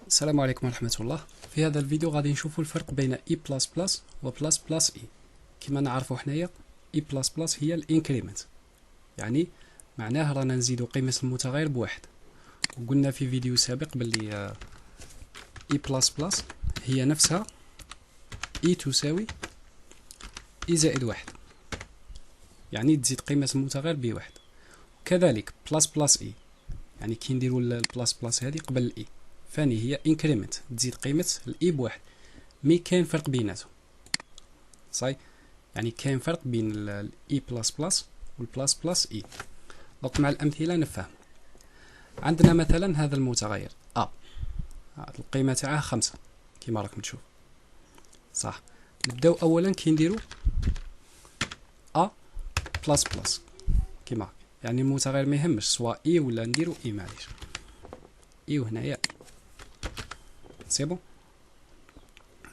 السلام عليكم ورحمة الله. في هذا الفيديو غادي نشوفوا الفرق بين E++ و E. كما نعرفوا حنايا E++ هي الانكريمنت، يعني معناه رانا نزيدوا قيمة المتغير بواحد. وقلنا في فيديو سابق باللي E++ هي نفسها E تساوي E زائد واحد، يعني تزيد قيمة المتغير بواحد. كذلك ++E، يعني كي نديروا البلاس هذه قبل الإي فاني هي انكريمنت، تزيد قيمة الإي بواحد. مي كاين فرق بيناتهم، صاي؟ يعني كاين فرق بين الإي بلاس بلاس والبلاس بلاس إي. دونك مع الأمثلة نفهم. عندنا مثلا هذا المتغير أ، القيمة تاعه 5 كيما راكم تشوف، صح؟ نبداو أولا كي نديرو أ بلاس بلاس كيما، يعني المتغير ما يهمش سواء إي ولا نديرو إي، معليش إي وهنايا سي بون،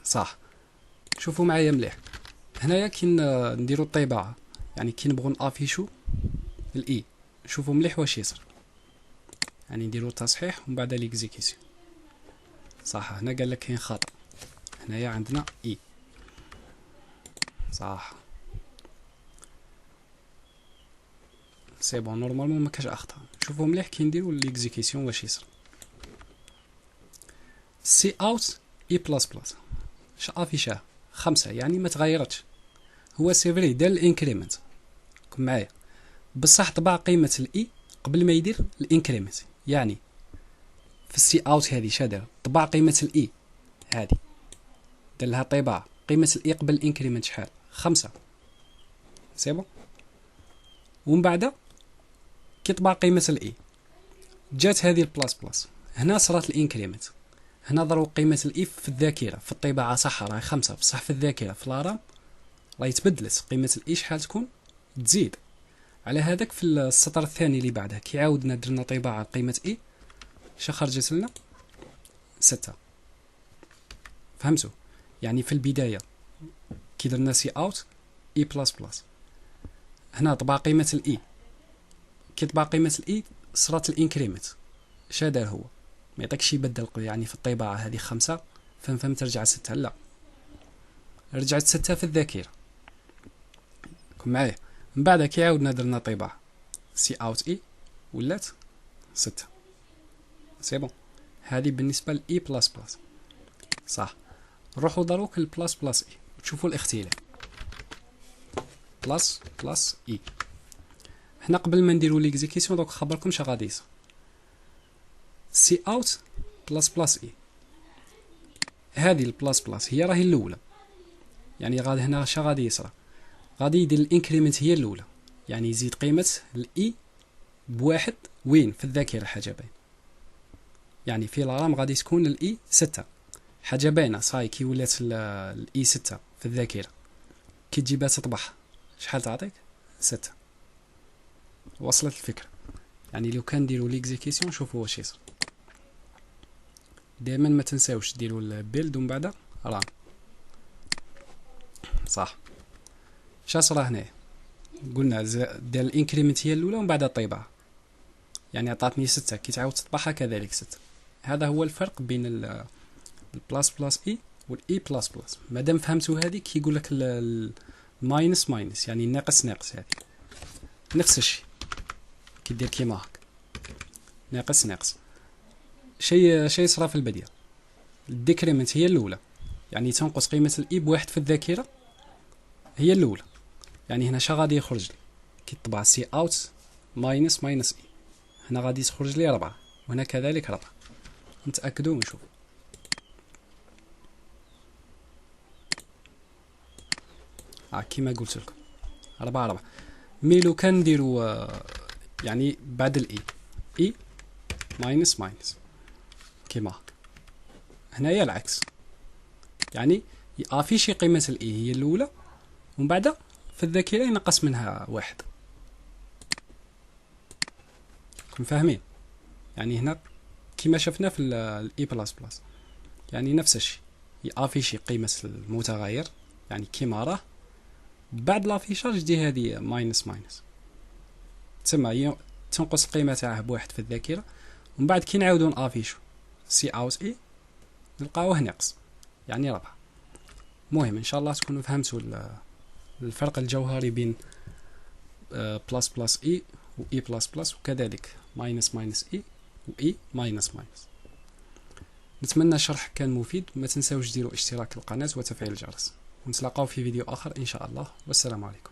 صح؟ شوفوا معايا مليح، هنايا كي نديرو الطباعة، يعني كي نبغو نافيشو الاي، شوفوا مليح واش يصير، يعني نديرو تصحيح ومن بعد ليكزيكيسيون، صح؟ هنا قال لك كاين خطأ، هنايا عندنا اي، صح؟ سي بون، نورمالمون ما كاش اخطاء. شوفوا مليح كي نديرو ليكزيكيسيون واش يصير. سي اوت اي بلاس بلاس اش افيشاه 5، يعني ما تغيرتش. هو سي فري دار الانكريمنت، كون معايا، بصح طبع قيمة الاي قبل ما يدير الانكريمنت. يعني في السي اوت هذه شادر طبع قيمة الاي هذه، دار لها طباعة قيمة الاي قبل الانكريمنت شحال؟ 5، سي بون. ومن بعد كي طبع قيمة الاي جات هذه البلاس بلاس، هنا صارت الانكريمنت، هنا ضربوا قيمة الاي في الذاكرة، في الطباعة صح راهي 5، بصح في الذاكرة في الارام راهي تبدلت قيمة الاي شحال تكون؟ تزيد. على هذاك في السطر الثاني اللي بعده كي عاودنا درنا طباعة قيمة اي شا خرجت لنا؟ 6. فهمتوا؟ يعني في البداية كي درنا سي اوت اي بلاس بلاس، هنا طبع قيمة الاي، كي طبع قيمة الاي صارت الانكريمنت. شا دار هو؟ ما يعطيكش يبدل، يعني في الطباعة هذه 5 فهمت رجع 6، لا، رجعت 6 في الذاكرة. كون معايا، من بعد كي عاودنا درنا طباعة سي اوت اي ولات 6، سي بون. هذه بالنسبة لاي بلاس بلاس، صح؟ نروحو دروك للبلاس بلاس اي وتشوفوا الاختلاف. بلاس بلاس اي، هنا قبل ما نديرو ليكزيكيسيون دوك خبركم شا غادي يصير. سي اوت بلاس بلاس اي، هذه البلاس بلاس هي راهي الاولى، يعني غادي هنا شا غادي يصرى؟ غادي يدير الانكريمنت هي الاولى، يعني يزيد قيمة الاي بواحد. وين؟ في الذاكرة حاجة باين، يعني في الرام غادي تكون الاي 6، حاجة باينة صاي. كي ولات الاي 6 في الذاكرة كي تجيبها تطبعها شحال تعطيك؟ 6. وصلت الفكرة؟ يعني لو كان نديرو ليكزيكيسيون شوفوا واش يصير. دائما ما تنساوش ديروا البيلد ومن بعد ران، صح؟ شا صرا هنايا؟ قلنا دار الانكريمنت هي الاولى ومن بعد الطباعة، يعني عطاتني 6، كي تعاود تطبعها كذلك 6. هذا هو الفرق بين البلاس بلاس اي والاي بلاس بلاس. مادام فهمتوا هذه كي يقول لك الماينس ماينس، يعني ناقص ناقص، هذه نفس الشيء كي دير كيما هاك ناقص ناقص. شيء صرا في البديل، الديكريمنت هي الاولى، يعني تنقص قيمة الاي بواحد في الذاكرة هي الاولى. يعني هنا شا غادي يخرج لي كي طبع سي اوت ماينس ماينس اي؟ هنا غادي تخرج لي 4، وهنا كذلك 4. نتأكدوا ونشوف. كيما قلت لكم 4. مي لو كان نديرو يعني بعد الاي اي ماينس ماينس كيما هاك، هنايا العكس، يعني يافيشي قيمة الاي هي الاولى ومن بعد في الذاكرة ينقص منها 1. كم فاهمين؟ يعني هنا كما شفنا في الاي بلاس بلاس، يعني نفس الشيء، يافيشي قيمة المتغير يعني كيما راه، بعد لافيشاج دي هذه ماينس ماينس، تسمى تنقص القيمة تاعه بواحد في الذاكرة، ومن بعد كي نعاودو نافيشو سي اوت اي نلقاوه ناقص، يعني 4. مهم ان شاء الله تكونوا فهمتوا الفرق الجوهري بين بلس بلس اي و اي بلس بلس، وكذلك ماينس ماينس اي و اي ماينس ماينس. نتمنى الشرح كان مفيد، ما تنساوش ديروا اشتراك القناة وتفعيل الجرس، ونتلاقاو في فيديو اخر ان شاء الله، والسلام عليكم.